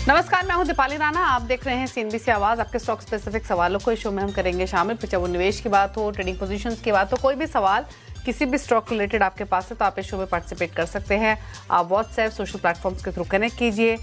नमस्कार, मैं हूं दीपाली राणा। आप देख रहे हैं सीएनबीसी आवाज। आपके स्टॉक स्पेसिफिक सवालों को इस शो में हम करेंगे शामिल। फिर चाहे वो निवेश की बात हो, ट्रेडिंग पोजीशंस की बात हो, कोई भी सवाल किसी भी स्टॉक रिलेटेड आपके पास है तो आप इस शो में पार्टिसिपेट कर सकते हैं। आप व्हाट्सएप सोशल प्लेटफॉर्म्स के थ्रू कनेक्ट कीजिए।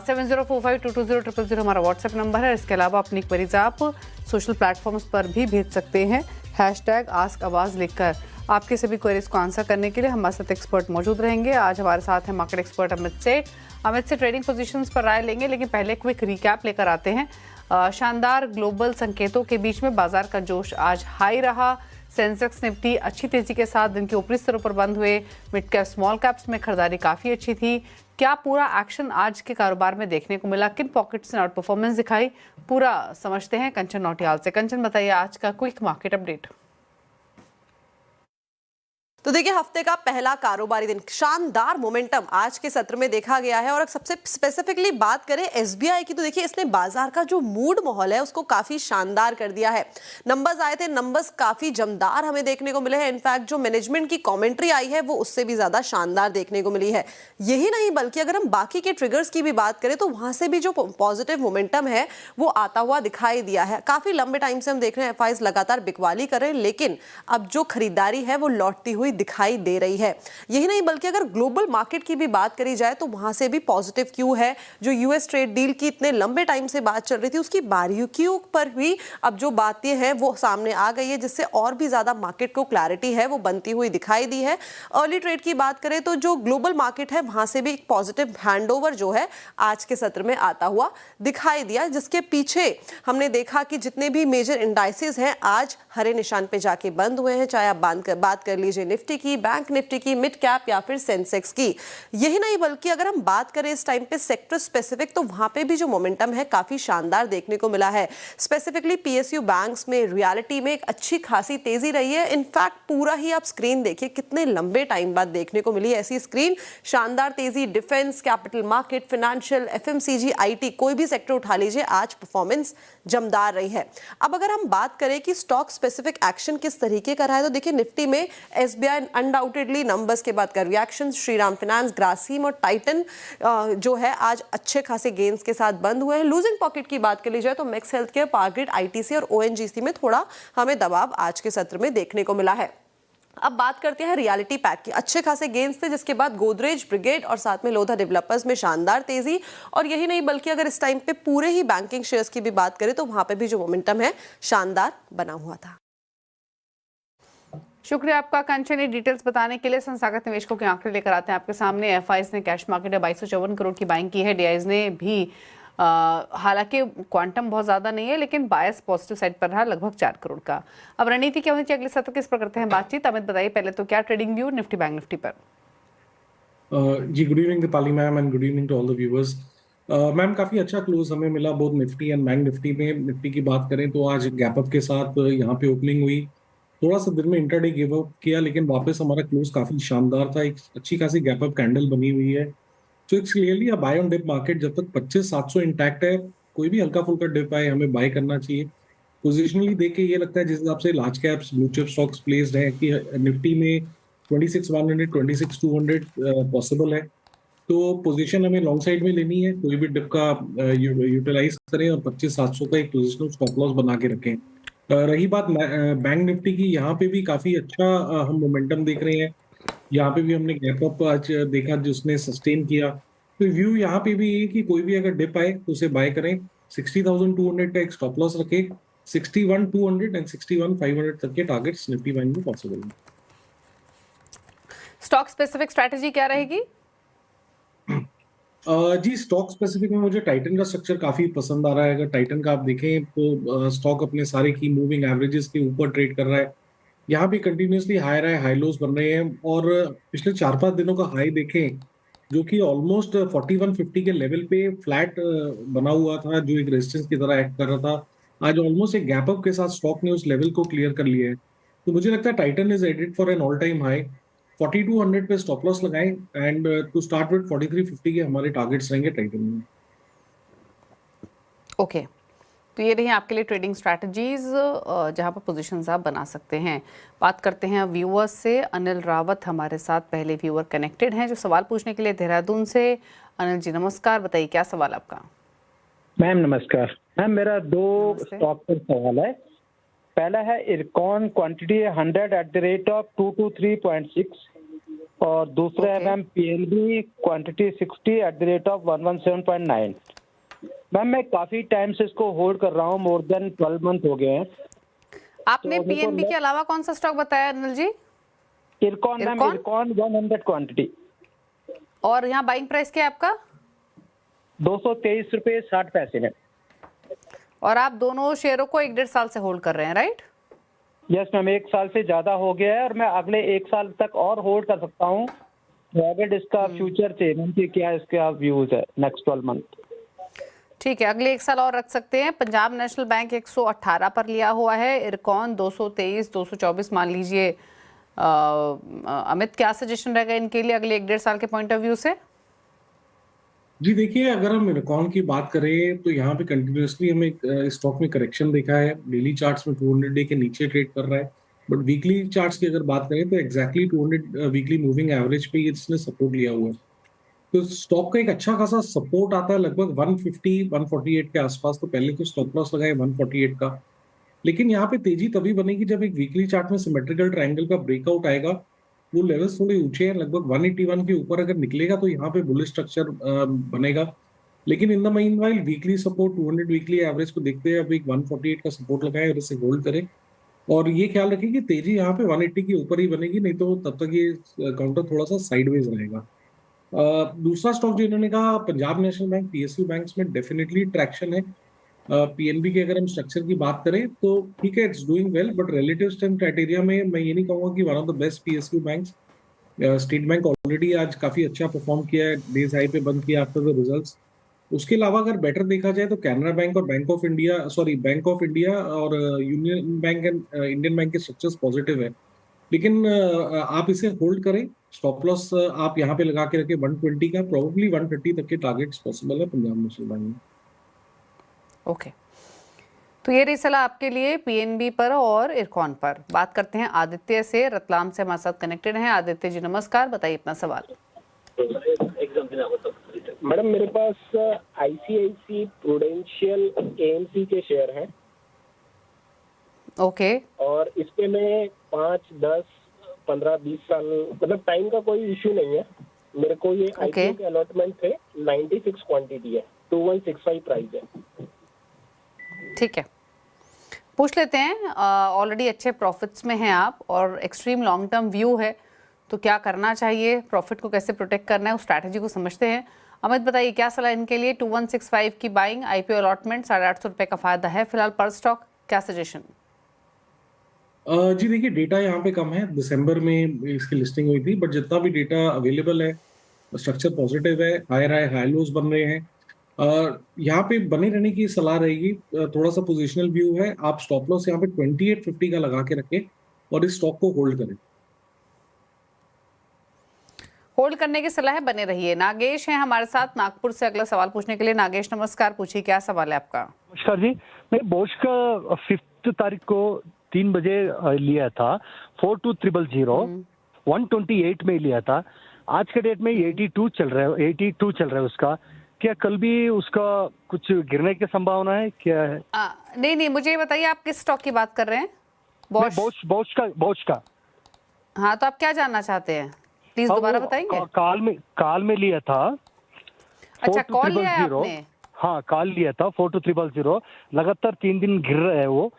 7045220000 हमारा व्हाट्सएप नंबर है। इसके अलावा अपनी क्वेरीज आप सोशल प्लेटफॉर्म्स पर भी भेज सकते हैं। #AskAwaz लिखकर आपके सभी क्वेरीज को आंसर करने के लिए हमारे साथ एक्सपर्ट मौजूद रहेंगे। आज हमारे साथ हैं मार्केट एक्सपर्ट अमित सेठ। अमित से ट्रेडिंग पोजीशंस पर राय लेंगे, लेकिन पहले क्विक रिकैप लेकर आते हैं। शानदार ग्लोबल संकेतों के बीच में बाजार का जोश आज हाई रहा। सेंसेक्स निफ्टी अच्छी तेजी के साथ दिन के ऊपरी स्तरों पर बंद हुए। मिड कैप स्मॉल कैप्स में खरीदारी काफी अच्छी थी। क्या पूरा एक्शन आज के कारोबार में देखने को मिला? किन पॉकेट्स ने आउट परफॉर्मेंस दिखाई? पूरा समझते हैं कंचन नौटियाल से। कंचन, बताइए आज का क्विक मार्केट अपडेट। तो देखिए, हफ्ते का पहला कारोबारी दिन, शानदार मोमेंटम आज के सत्र में देखा गया है। और सबसे स्पेसिफिकली बात करें एसबीआई की, तो देखिए इसने बाजार का जो मूड माहौल है उसको काफी शानदार कर दिया है। नंबर्स आए थे, नंबर्स काफी जमदार हमें देखने को मिले हैं। इनफैक्ट जो मैनेजमेंट की कमेंट्री आई है वो उससे भी ज्यादा शानदार देखने को मिली है। यही नहीं बल्कि अगर हम बाकी के ट्रिगर्स की भी बात करें तो वहां से भी जो पॉजिटिव मोमेंटम है वो आता हुआ दिखाई दिया है। काफी लंबे टाइम से हम देख रहे हैं एफआईज लगातार बिकवाली कर रहे हैं, लेकिन अब जो खरीदारी है वो लौटती हुई दिखाई दे रही है। यही नहीं बल्कि अगर ग्लोबल मार्केट की भी बात करी जाए तो वहां से भी पॉजिटिव क्यू है। जो यूएस ट्रेड डील की इतने लंबे टाइम से बात चल रही थी उसकी बारीकियों पर भी अब जो बातें हैं वो सामने आ गई है, जिससे और भी ज्यादा मार्केट को क्लैरिटी है वो बनती हुई दिखाई दी है। अर्ली ट्रेड की बात करें तो जो ग्लोबल मार्केट है वहां से भी एक पॉजिटिव हैंडओवर जो है आज के सत्र में आता हुआ दिखाई दिया, जिसके पीछे हमने देखा कि जितने भी मेजर इंडाइसेस हैं आज हरे निशान पे जाके बंद हुए हैं। चाहे आप बात कर लीजिए निफ्टी की, बैंक निफ्टी की, मिड कैप या फिर सेंसेक्स की। यही नहीं बल्कि अगर हम बात करें इस टाइम पे सेक्टर स्पेसिफिक, तो वहां पे भी जो मोमेंटम है काफी शानदार देखने को मिला है। स्पेसिफिकली पीएसयू बैंक्स में रियलिटी में एक अच्छी खासी तेजी रही है। इनफैक्ट पूरा ही आप स्क्रीन देखिए, कितने लंबे टाइम बाद देखने को मिली ऐसी स्क्रीन। शानदार तेजी defence, capital market, financial, FMCG, IT, कोई भी सेक्टर उठा लीजिए, आज परफॉर्मेंस जमदार रही है। अब अगर हम बात करें कि स्टॉक स्पेसिफिक एक्शन किस तरीके का रहा है, तो देखिए निफ्टी में एसबीआई अनडाउटेडली नंबर्स के बाद का रिएक्शन, श्रीराम फाइनेंस, ग्रासिम और टाइटन जो है आज अच्छे खासे गेन्स के साथ बंद हुए हैं। लूजिंग पॉकेट की बात कर ली जाए तो Max Healthcare, Power Grid, ITC और ओएनजीसी में थोड़ा हमें दबाव आज के सत्र में देखने को मिला है। अब बात करते हैं रियलिटी पैक की। अच्छे खासे गेन्स थे, जिसके बाद गोदरेज, ब्रिगेड और साथ में लोधा डेवलपर्स में शानदार तेजी। और यही नहीं बल्कि अगर इस टाइम पे पूरे ही बैंकिंग शेयर्स की भी बात करें तो वहां पे भी जो मोमेंटम है शानदार बना हुआ था। शुक्रिया आपका कंचन, ये डिटेल्स बताने के लिए। संस्थागत निवेशकों के आंकड़े लेकर आते हैं आपके सामने। एफआईज ने कैश मार्केट में 2254 करोड़ की बाइंग की है। डीआईज ने भी हालांकि क्वांटम बहुत ज्यादा नहीं है, लेकिन बायस पॉजिटिव साइड पर रहा, लगभग 4 करोड़ का। अब रणनीति क्या होनी चाहिए अगले सत्र, किस पर करते हैं बातचीत। अमित, बताइए पहले तो क्या trading view Nifty bank Nifty पर? जी, good evening Deepali ma'am and good evening to all the viewers. Ma'am काफ़ी अच्छा क्लोज हमें मिला both Nifty and bank Nifty में। निफ्टी की बात करें तो आज गैप अप के साथ यहाँ पे ओपनिंग हुई। थोड़ा सा दिन में इंटरडे गिव अप किया, लेकिन वापस हमारा क्लोज काफ़ी शानदार था। एक अच्छी खासी गैप अप कैंडल बनी हुई है। तो it's clearly a buy on dip market. जब तक 25,700 इंटैक्ट है, कोई भी हल्का फुल्का डिप आए हमें बाय करना चाहिए। पोजिशनली देख के ये लगता है जिस हिसाब से large caps blue chip stocks placed है कि निफ्टी में 26,100 26,200 पॉसिबल है। तो पोजीशन हमें लॉन्ग साइड में लेनी है, कोई भी डिप का यूटिलाइज करें और 25,700 का एक पोजिशनल स्टॉप लॉस बना के रखें। रही बात बैंक निफ्टी की, यहाँ पे भी काफी अच्छा हम मोमेंटम देख रहे हैं। यहाँ पे भी हमने गैप अप आज देखा जिसने सस्टेन किया। तो व्यू यहाँ पे भी है कि कोई भी अगर डिप आए तो उसे बाय करें। 60,200 का एक स्टॉप लॉस रखें। 61,200 एंड 61,500 तक के टारगेट्स निफ्टी बैंक में पॉसिबल है। स्टॉक स्पेसिफिक स्ट्रैटेजी क्या रहेगी? जी, स्टॉक स्पेसिफिक में मुझे टाइटन का स्ट्रक्चर काफी पसंद आ रहा है। अगर टाइटन का आप देखें तो स्टॉक अपने सारे की मूविंग एवरेजेस के ऊपर ट्रेड कर रहा है। यहाँ भी कंटिन्यूसली हाई रहा है, हाई लोज बन रहे हैं। और पिछले 4-5 दिनों का हाई देखें जो कि ऑलमोस्ट 4150 के लेवल पे फ्लैट बना हुआ था, जो एक रेजिस्टेंस की तरह एक्ट कर रहा था। आज ऑलमोस्ट एक गैप अप के साथ स्टॉक ने उस लेवल को क्लियर कर लिया है। तो मुझे लगता है Titan is headed for an all time high. 4200 पे स्टॉप लॉस लगाएं एंड टू स्टार्ट विद 4350 के हमारे टारगेट्स रहेंगे टाइटन में। ओके, तो ये रही आपके लिए ट्रेडिंग स्ट्रैटेजीज जहां पर पोजीशंस आप बना सकते हैं। बात करते हैं व्यूअर्स से। अनिल रावत हमारे साथ पहले व्यूअर कनेक्टेड हैं जो सवाल पूछने के लिए देहरादून से। अनिल जी नमस्कार, बताइए क्या सवाल आपका? मैम नमस्कार। मैम मेरा दो नमस्ते। स्टॉक पर सवाल है। पहला है IRCON, quantity 100 at the rate of 223.6 और दूसरा है Okay. Ma'am PNB, quantity 60 at the rate of 117.9। Ma'am मैं काफी टाइम से इसको होल्ड कर रहा हूँ, मोर देन 12 मंथ हो गए हैं। आपने तो मेरे को पीएनबी के अलावा कौन सा स्टॉक बताया अनिल जी? इरकॉन मैम, इरकॉन? इरकॉन 100 क्वांटिटी और यहाँ बाइंग प्राइस क्या है आपका? 223 रुपये 60 पैसे में। और आप दोनों शेयरों को 1-1.5 साल से होल्ड कर रहे हैं, राइट? यस मैम, 1 साल से ज्यादा हो गया है और मैं अगले 1 साल तक और होल्ड कर सकता हूँ। तो अगर इसका फ्यूचर चेंज की क्या इसका व्यूज है नेक्स्ट 12 मंथ? ठीक है, अगले 1 साल और रख सकते हैं। पंजाब नेशनल बैंक 118 पर लिया हुआ है, इरकॉन 223, 224 मान लीजिए। अमित, क्या सजेशन रहेगा इनके लिए अगले 1-1.5 साल के पॉइंट ऑफ व्यू से? जी देखिए, अगर हम इरकॉन की बात करें तो यहाँ पे कंटिन्यूअसली हमें स्टॉक में करेक्शन देखा है। डेली चार्ट्स में 200 डे के नीचे ट्रेड कर रहा है, बट वीकली चार्ट्स की अगर बात करें तो एग्जैक्टली 200 वीकली मूविंग एवरेज पे इसने सपोर्ट लिया हुआ है। तो स्टॉक का एक अच्छा खासा सपोर्ट आता है लगभग 150 148 के आसपास। तो पहले तो स्टॉप लॉस लगाए 148 का, लेकिन यहाँ पे तेजी तभी बनेगी जब एक वीकली चार्ट में सिमेट्रिकल ट्रायंगल का ब्रेकआउट आएगा। वो लेवल्स थोड़े ऊंचे हैं, लगभग 181 के ऊपर अगर निकलेगा तो यहाँ पे बुलिश स्ट्रक्चर बनेगा। लेकिन in the meanwhile weekly support 200 weekly average को देखते हैं, अब एक 148 का सपोर्ट लगाए और इसे होल्ड करें। और ये ख्याल रखें कि तेजी यहाँ पे 180 के ऊपर ही बनेगी, नहीं तो तब तक ये काउंटर थोड़ा सा साइडवेज रहेगा। दूसरा स्टॉक जो इन्होंने कहा, Punjab national bank, PSU banks में डेफिनेटली ट्रैक्शन है। पीएनबी के अगर हम स्ट्रक्चर की बात करें तो ठीक है, it's doing well, but relative strength criteria में मैं ये नहीं कहूंगा कि one of the best PSU banks. State bank already आज काफी अच्छा परफॉर्म किया है, डेज हाई पे बंद किया आफ्टर द रिजल्ट्स। उसके अलावा अगर बेटर देखा जाए तो कैनरा बैंक और बैंक ऑफ इंडिया और union bank and Indian bank के स्ट्रक्चर्स पॉजिटिव है। लेकिन आप इसे होल्ड करें। स्टॉप लॉस आप यहाँ पे लगा के रखें 120 का, प्रोबेबली 130 तक के टारगेट्स पॉसिबल है पंजाब नेशनल बैंक में। ओके, तो ये रही सलाह आपके लिए पीएनबी पर और इरकॉन पर। बात करते हैं आदित्य से, रतलाम से हमारे साथ कनेक्टेड हैं। आदित्य जी नमस्कार, बताइए अपना सवाल। मैडम मेरे पास आईसीआईसी प्रूडेंशियल एएमसी के शेयर हैं ओके। और इस पे मैं 5, 10, 15, 20 साल मतलब टाइम का कोई इश्यू नहीं है। मेरे को ये आईपीओ के अलॉटमेंट थे, 96 क्वांटिटी है, 2165 प्राइस है। ठीक है, पूछ लेते हैं। ऑलरेडी अच्छे प्रॉफिट्स में हैं आप और एक्सट्रीम लॉन्ग टर्म व्यू है, तो क्या करना चाहिए, प्रॉफिट को कैसे प्रोटेक्ट करना है, उस स्ट्रैटेजी को समझते हैं। अमित बताइए क्या सलाह इनके लिए? 2165 की बाइंग, आईपीओ अलॉटमेंट, 850 रुपये का फायदा है फिलहाल पर स्टॉक, क्या सजेशन? जी देखिए, डेटा यहाँ पे कम है, दिसंबर में इसकी लिस्टिंग हुई थी, बट जितना भी डेटा अवेलेबल है स्ट्रक्चर पॉजिटिव है, हाई लोज बन रहे हैं। यहाँ पे बने रहने की सलाह रहेगी। थोड़ा सा पोजिशनल व्यू है, आप स्टॉप लॉस यहाँ पे 2850 का लगा के रखें और इस स्टॉक को होल्ड करें। होल्ड करने की सलाह है, बने रहिए। नागेश हैं हमारे साथ नागपुर से अगला सवाल पूछने के लिए। नागेश नमस्कार, पूछिए क्या सवाल है आपका? नमस्कार जी, मैं बोश का 5 तारीख को 3 बजे लिया था, 42000 128 में लिया था। आज के डेट में 82 चल रहा है उसका। क्या कल भी उसका कुछ गिरने की संभावना है क्या है? नहीं, मुझे ये बताइए आप किस स्टॉक की बात कर रहे हैं? बोश का। हाँ, तो आप क्या जानना चाहते हैं, प्लीज दोबारा बताएंगे? काल में लिया था। अच्छा, कॉल लिया है आपने? हाँ, कॉल लिया था 42000। लगातार 3 दिन गिर रहा है वो।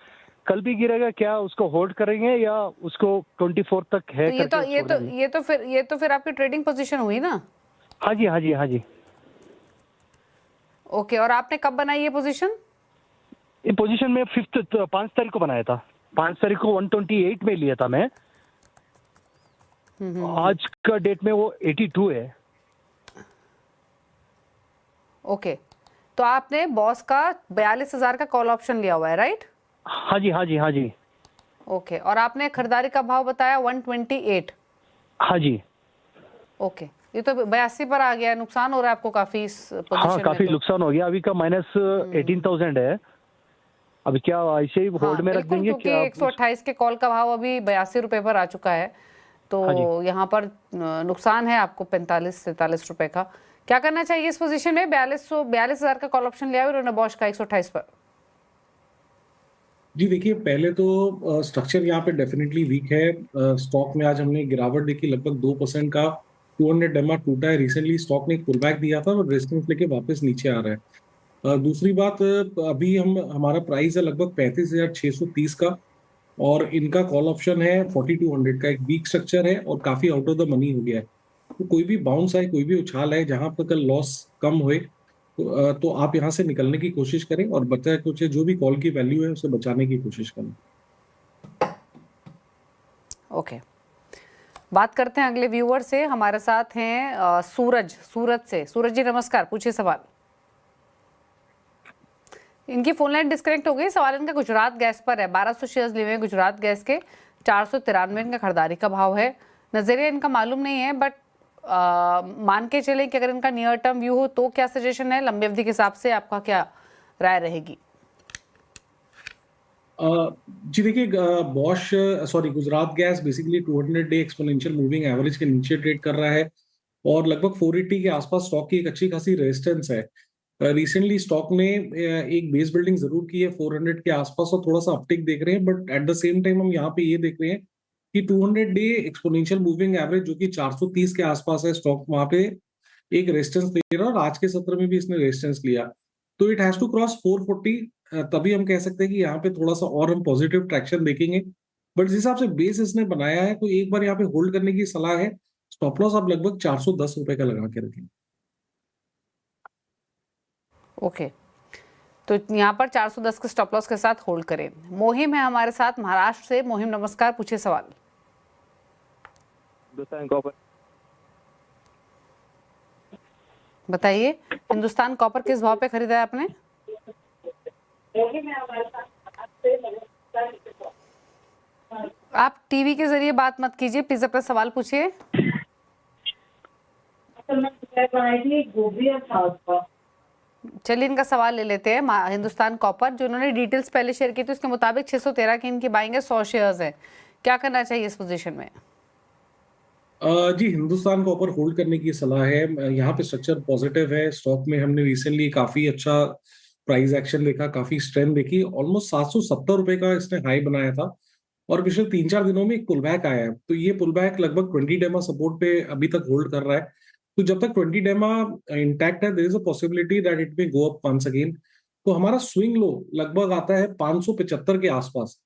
कल भी गिरेगा क्या? उसको होल्ड करेंगे या उसको 24 तक है? तो ये तो फिर आपकी ट्रेडिंग पोजीशन हुई ना? हाँ जी। ओके, और आपने कब बनाई ये पोजीशन? ये पोजीशन में 5 तारीख को बनाया था। 5 तारीख को 128 में लिया था मैं। आज का डेट में वो 82 है। ओके, तो आपने बॉस का 42,000 का कॉल ऑप्शन लिया हुआ है, राइट? हाँ जी। ओके, और आपने खरीदारी का भाव बताया 128? हाँ जी। ओके, ये तो 82 पर आ गया, नुकसान हो रहा है आपको काफी इस पोजीशन हाँ, में। काफी तो नुकसान हो गया। अभी का -18,000 है। अभी क्या ऐसे ही होल्ड में रख बिल्कुल, देंगे क्योंकि क्या? 128 के कॉल का भाव अभी 82 रुपए पर आ चुका है, तो हाँ यहाँ पर नुकसान है आपको 45-43 रुपए का। क्या करना चाहिए इस पोजीशन में? 42,000 का कॉल ऑप्शन लिया हुआ उन्होंने बॉश का 128 पर। जी देखिए, पहले तो स्ट्रक्चर यहाँ पे डेफिनेटली वीक है। स्टॉक में आज हमने गिरावट देखी, लगभग 2% का 200 डेमा टूटा है। रिसेंटली स्टॉक ने एक पुल बैक दिया था और रेजिस्टेंस लेके वापस नीचे आ रहा है। दूसरी बात, अभी हमारा प्राइस है लगभग 35,630 का, और इनका कॉल ऑप्शन है 4200 का। एक वीक स्ट्रक्चर है और काफी आउट ऑफ द मनी हो गया है। तो कोई भी बाउंस आए, कोई भी उछाल है, जहां पर कल लॉस कम हुए, तो आप यहाँ से निकलने की कोशिश करें और बचा कुछ जो भी कॉल की वैल्यू है उसे बचाने की कोशिश करें। ओके, बात करते हैं अगले व्यूअर से। हमारे साथ हैं सूरज से। सूरज जी नमस्कार, पूछिए सवाल। इनकी फोन लाइन डिस्कनेक्ट हो गई। सवाल इनका गुजरात गैस पर है। 1200 शेयर्स लिए हुए हैं गुजरात गैस के। 493 इनका खरीदारी का भाव है। नजरिया इनका मालूम नहीं है, बट मान के चलें कि अगर इनका नियर टर्म व्यू हो तो क्या सजेशन है? लंबी अवधि के हिसाब से आपका क्या राय रहेगी? जी देखिए, Gujarat gas basically 200 day exponential moving average के नीचे ट्रेड कर रहा है और लगभग 480 के आसपास स्टॉक की एक अच्छी खासी रेजिस्टेंस है। रिसेंटली स्टॉक ने एक बेस बिल्डिंग जरूर की है 400 के आसपास और थोड़ा सा अपटिक देख रहे हैं, but at the same time हम यहाँ पे ये देख रहे हैं कि 200 डे एक्सपोनेंशियल मूविंग एवरेज जो कि 430 के आसपास है, स्टॉक वहां पे एक रेजिस्टेंस ले रहा है और आज के सत्र में भी इसने रेजिस्टेंस लिया। तो इट हैज टू क्रॉस 440, तभी हम कह सकते हैं कि यहाँ पे थोड़ा सा और हम पॉजिटिव ट्रैक्शन देखेंगे। बट जिस हिसाब से बेस इसने बनाया है तो एक बार यहाँ पे होल्ड करने की सलाह है। स्टॉप लॉस आप लगभग 410 रुपए का लगा के रखें। ओके, तो यहाँ पर 410 के स्टॉप लॉस के साथ होल्ड करें। मोहिम है हमारे साथ महाराष्ट्र से। मोहिम नमस्कार, पूछिए सवाल। बताइए, हिंदुस्तान कॉपर किस भाव पे खरीदा है आपने? आप टीवी के जरिए बात मत कीजिए, प्लीज अपना सवाल पूछिए। चलिए इनका सवाल ले लेते हैं। हिंदुस्तान कॉपर जो इन्होंने डिटेल्स पहले शेयर की थी उसके मुताबिक 613 की इनकी बाइंग है, 100 शेयर्स है। क्या करना चाहिए इस पोजीशन में? जी, हिंदुस्तान को ऊपर होल्ड करने की सलाह है। यहाँ पे स्ट्रक्चर पॉजिटिव है। स्टॉक में हमने रिसेंटली काफी अच्छा प्राइस एक्शन देखा, काफी स्ट्रेंथ देखी। ऑलमोस्ट 770 रुपए का इसने हाई बनाया था और पिछले 3-4 दिनों में एक पुल बैक आया है। तो ये पुल बैक लगभग 20 डेमा सपोर्ट पे अभी तक होल्ड कर रहा है। तो जब तक 20 डेमा इंटैक्ट है, there is a possibility that it may go up once again. तो हमारा स्विंग लो लगभग आता है 575 के आसपास।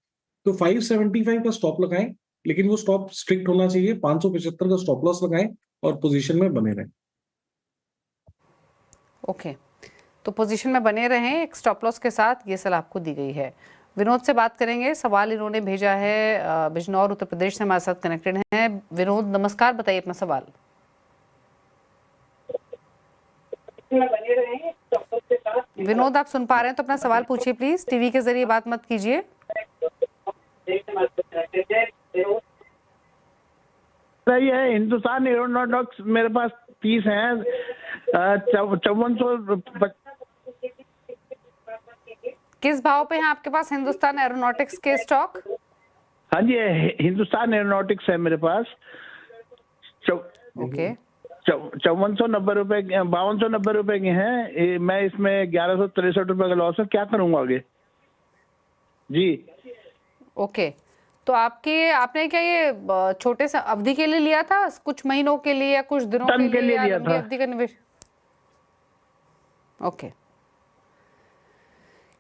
तो 575 का स्टॉप लगाएं, लेकिन वो स्टॉप स्ट्रिक्ट होना चाहिए। 575 का स्टॉप लॉस लगाएं और पोजीशन में बने रहें। ओके, तो पोजीशन में बने रहें एक स्टॉप लॉस के साथ, ये सलाह आपको दी गई है। विनोद से बात करेंगे। सवाल इन्होंने भेजा है बिजनौर उत्तर प्रदेश से, हमारे साथ कनेक्टेड हैं। विनोद नमस्कार, बताइए अपना सवाल। विनोद आप सुन पा रहे हैं तो अपना सवाल पूछिए प्लीज, टीवी के जरिए बात मत कीजिए। सही है। हिंदुस्तान एरोनॉटिक्स मेरे पास 30 हैं, 5400। किस भाव पे हैं आपके पास हिंदुस्तान एरोनॉटिक्स के स्टॉक? हाँ जी, हिंदुस्तान एरोनॉटिक्स है मेरे पास। ओके, 5490 रुपए, 5290 रुपए के हैं। मैं इसमें 1163 रुपए का लॉस है, क्या करूंगा आगे जी? ओके, तो आपने क्या ये छोटे से अवधि के लिए लिया था, कुछ महीनों के लिए या कुछ दिनों के लिए लिया था? अवधि का निवेश। ओके,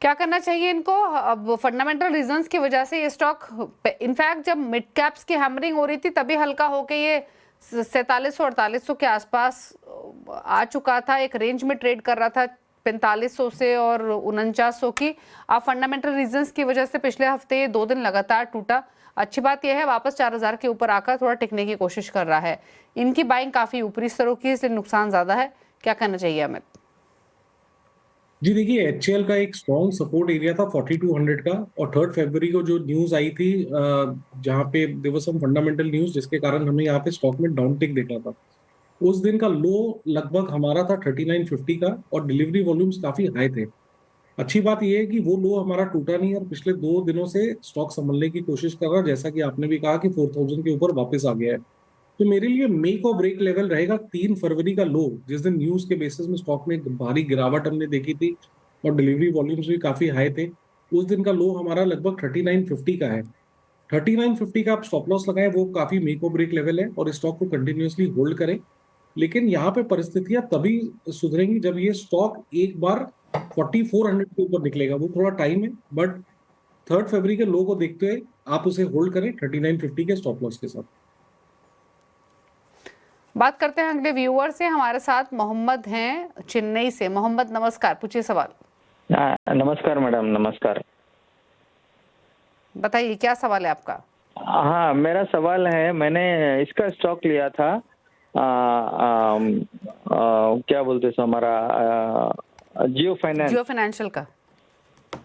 क्या करना चाहिए इनको? अब फंडामेंटल रीजंस की वजह से ये स्टॉक, इनफैक्ट जब मिड कैप्स की हैमरिंग हो रही थी तभी हल्का होके ये 4700-4800 के आसपास आ चुका था। एक रेंज में ट्रेड कर रहा था 4500 से और 4900 की। अब फंडामेंटल रीजंस की वजह से पिछले हफ्ते 2 दिन लगातार टूटा। अच्छी बात यह है वापस 4000 के ऊपर आकर थोड़ा टिकने की कोशिश कर रहा है। इनकी बाइंग काफी ऊपरी स्तरों की, इसलिए नुकसान ज्यादा है। क्या करना चाहिए अमित? जी देखिए, एचएल का एक स्ट्रॉन्ग सपोर्ट एरिया था 4200 का, और 3 फरवरी को जो न्यूज आई थी जहां पे there was some fundamental news जिसके कारण हमने यहाँ पे स्टॉक में डाउन टिक देखा था। उस दिन का लो लगभग हमारा था 3950 का और डिलीवरी वॉल्यूम्स काफी हाई थे। अच्छी बात यह है कि वो लो हमारा टूटा नहीं और पिछले 2 दिनों से स्टॉक संभलने की कोशिश कर रहा है, जैसा कि आपने भी कहा कि 4000 के ऊपर वापस आ गया है। तो मेरे लिए मेक और ब्रेक लेवल रहेगा 3 फरवरी का लो, जिस दिन न्यूज के बेसिस में स्टॉक में एक भारी गिरावट हमने देखी थी और डिलीवरी वॉल्यूम्स भी काफी हाई थे। उस दिन का लो हमारा लगभग 3950 का है। 3950 का आप स्टॉप लॉस लगाएं, वो काफी मेक और ब्रेक लेवल है और स्टॉक को कंटिन्यूअसली होल्ड करें। लेकिन यहाँ पे परिस्थितियां तभी सुधरेंगी जब ये स्टॉक एक बार 4400 के ऊपर निकलेगा। वो थोड़ा टाइम है, बट 3 फरवरी के लो को देखते हुए आप उसे होल्ड करें 3950 के स्टॉप लॉस के साथ। बात करते हैं अगले व्यूअर से। हमारे साथ मोहम्मद हैं चेन्नई से। मोहम्मद नमस्कार, पूछिए सवाल। नमस्कार मैडम, नमस्कार। बताइए क्या सवाल है आपका। हाँ, मेरा सवाल है, मैंने इसका स्टॉक लिया था, क्या बोलते हैं हमारा, जियो फाइनेंस। जियो फाइनेंशियल का?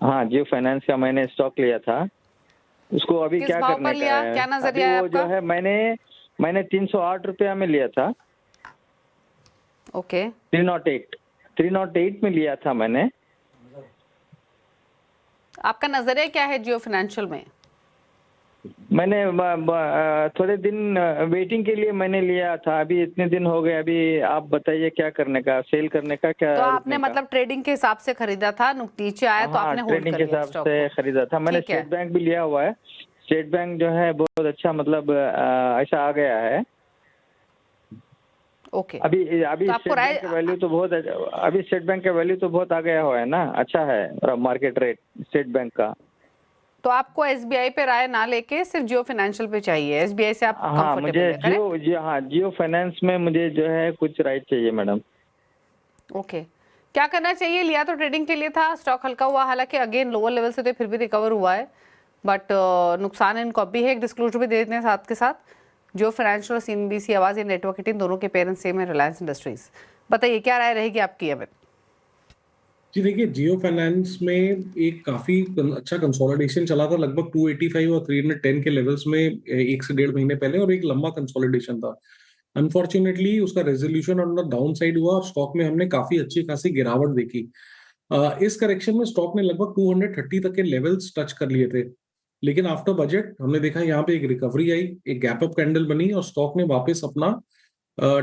हाँ, जियो फाइनेंस का मैंने स्टॉक लिया था। उसको अभी किस क्या भाव करने पर लिया? का है? क्या नजरिया है वो जो आपका? है मैंने 308 रुपया में लिया था। ओके, 308 में लिया था मैंने। आपका नजरिया क्या है जियो फाइनेंशियल में? मैंने थोड़े दिन वेटिंग के लिए मैंने लिया था, अभी इतने दिन हो गए। अभी आप बताइए क्या करने का, सेल करने का क्या? तो आपने मतलब ट्रेडिंग के हिसाब से खरीदा था, नीचे आया तो आपने होल्ड ट्रेडिंग कर के लिया हिसाब स्टॉक से को? खरीदा था मैंने। ठीक है। स्टेट बैंक भी लिया हुआ है। स्टेट बैंक जो है बहुत अच्छा, मतलब ऐसा आ गया है। ओके, अभी तो आपको स्टेट बैंक का वैल्यू तो बहुत, अभी स्टेट बैंक का वैल्यू तो बहुत आ गया हुआ है ना, अच्छा है मार्केट रेट स्टेट बैंक का। तो आपको एसबीआई पे राय ना लेके सिर्फ जियो फाइनेंशियल पे चाहिए? एसबीआई से आप हाँ, कंफर्टेबल मुझे है, करेक्ट? जियो फाइनेंस में मुझे जो है कुछ राइट चाहिए मैडम। ओके, क्या करना चाहिए? लिया तो ट्रेडिंग के लिए था, स्टॉक हल्का हुआ, हालांकि अगेन लोअर लेवल से तो फिर भी रिकवर हुआ है, बट नुकसान इनको अभी है। एक डिस्क्लोजर भी दे देते हैं साथ के साथ। जियो फाइनेंशियल और सीएनबीसी आवाज, ये नेटवर्क 18 दोनों के पेरेंट्स सेम है, रिलायंस इंडस्ट्रीज। बताइए क्या राय रहेगी आपकी अमित? जी देखिए, जियो फाइनेंस में एक काफी अच्छा कंसोलिडेशन चला था, लगभग 285 और 310 के लेवल्स में 1 से 1.5 महीने पहले, और एक लंबा कंसोलिडेशन था। अनफॉर्चुनेटली उसका resolution on the down side हुआ और स्टॉक में हमने काफी अच्छी खासी गिरावट देखी। इस करेक्शन में स्टॉक ने लगभग 230 तक के लेवल्स टच कर लिए थे, लेकिन आफ्टर बजट हमने देखा यहाँ पे एक रिकवरी आई, एक गैप अप कैंडल बनी और स्टॉक ने वापस अपना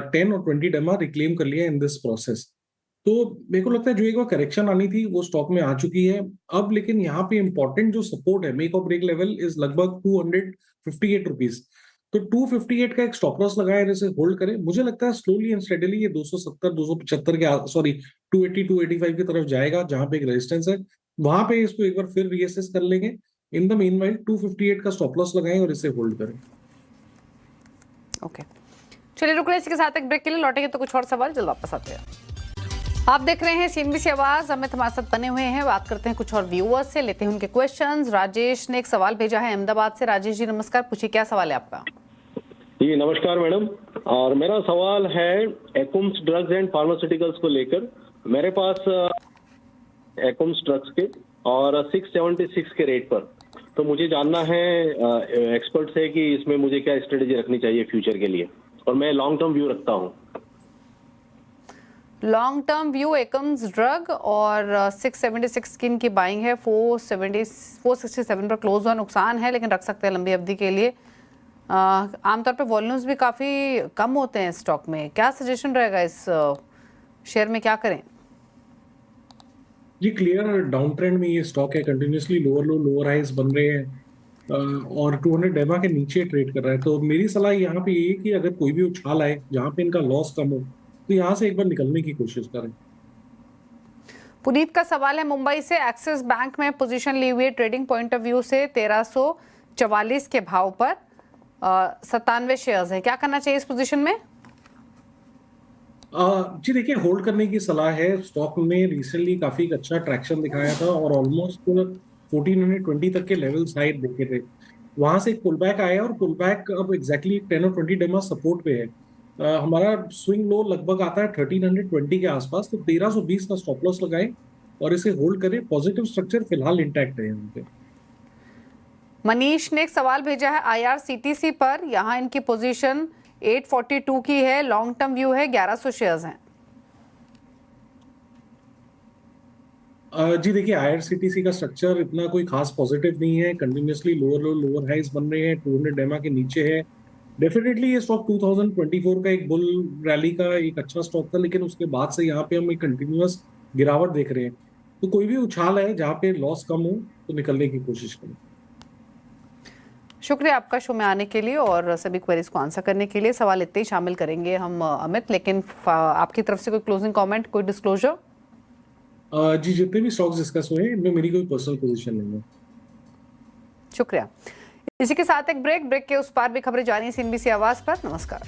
10 और 20 डेमा रिक्लेम कर लिया इन दिस प्रोसेस। तो मेरे को लगता है जो एक बार करेक्शन आनी थी वो स्टॉक में आ चुकी है अब। लेकिन यहाँ पे इंपॉर्टेंट जो सपोर्ट है, मेक और ब्रेक लेवल इज लगभग 258 रुपीज। तो 258 का एक स्टॉप लॉस लगाए, इसे होल्ड करें। मुझे लगता है स्लोली एंड स्टेडली ये 270 275 के, सॉरी 280 285 की तरफ जाएगा, जहां पे एक रेजिस्टेंस है वहां पे इसको एक बार फिर रीअसेस कर लेंगे। इन द मीनवाइल 258 का स्टॉप लॉस लगाएं और इसे होल्ड करें। ओके, चलिए रुक रहे हैं, इसके साथ एक ब्रेक के लिए, लौटेंगे तो कुछ और सवाल जल्द वापस आते हैं। आप देख रहे हैं सीएनबीसी आवाज, अमित हमारे साथ बने हुए हैं। बात करते हैं कुछ और व्यूअर्स से, लेते हैं उनके क्वेश्चंस। राजेश ने एक सवाल भेजा है अहमदाबाद से। राजेश जी नमस्कार, पूछिए क्या सवाल है आपका। जी नमस्कार मैडम, और मेरा सवाल है एकम्स ड्रग्स एंड फार्मास्यूटिकल्स को लेकर। मेरे पास एकम्स ड्रग्स के और 676 के रेट पर, तो मुझे जानना है एक्सपर्ट से कि इसमें मुझे क्या स्ट्रेटेजी रखनी चाहिए फ्यूचर के लिए, और मैं लॉन्ग टर्म व्यू रखता हूँ। Long term view Akums drug और 676 की इनकी बाइंग है। 467 पर क्लोज हुआ, नुकसान है लेकिन रख सकते हैं लंबी अवधि के लिए। आमतौर पे वॉल्यूम्स भी काफ़ी कम होते हैं स्टॉक में। क्या सजेशन रहेगा इस शेयर में, क्या करें? जी क्लियर डाउन ट्रेंड में ये स्टॉक है, continuously lower low lower highs बन रहे हैं और 200 डेमा के नीचे ट्रेड कर रहा है। तो मेरी सलाह यहाँ पे ये है कि अगर कोई भी उछाल आए जहाँ पे इनका लॉस कम हो तो यहाँ से एक बार निकलने की कोशिश करें। पुनीत का सवाल है मुंबई से। एक्सिस बैंक में पोजीशन ली हुई है ट्रेडिंग पॉइंट ऑफ व्यू से 1344 के भाव पर, 97 शेयर्स है, क्या करना चाहिए इस पोजीशन में? जी देखिए, होल्ड करने की सलाह है। स्टॉक ने रिसेंटली काफी अच्छा ट्रैक्शन दिखाया था और ऑलमोस्ट 1420 तक के लेवल्स हाई देखे थे। वहां से एक पुल बैक आया और पुल बैक अब एग्जैक्टली 10 और 20 डेमा सपोर्ट पे है। हमारा स्विंग लो लगभग आता है 1320 के आसपास, तो 1320 का स्टॉप लॉस लगाएं और इसे होल्ड करें। पॉजिटिव स्ट्रक्चर फिलहाल इंटैक्ट है यहाँ पे। मनीष ने एक सवाल भेजा है IRCTC पर। यहाँ इनकी पोजीशन 842 की है, लॉन्ग टर्म व्यू है, 1100 शेयर्स हैं। जी देखिए, IRCTC का स्ट्रक्चर इतना कोई खास पॉजिटिव नहीं है। Continuously lower low lower highs बन रहे हैं, 200 डेमा के नीचे है डेफिनेटली ये स्टॉक 2024 का एक बुल रैली का एक अच्छा स्टॉक था, लेकिन उसके बाद से यहाँ पे हम एक कंटिन्यूअस गिरावट देख रहे हैं। तो कोई भी उछाल है जहाँ पे लॉस कम हो तो निकलने की कोशिश करें। शुक्रिया आपका शो में आने के लिए और सभी क्वेरीज को आंसर करने के लिए। सवाल इतने ही शामिल करेंगे हम अमित, लेकिन आपकी तरफ से कोई क्लोजिंग कमेंट, कोई डिस्क्लोजर? जी, जितने भी स्टॉक्स डिस्कस हुए हैं इनमें मेरी कोई पर्सनल पोजीशन नहीं है। शुक्रिया। इसी के साथ एक ब्रेक के उस पार भी खबरें जानिए CNBC आवाज पर। नमस्कार।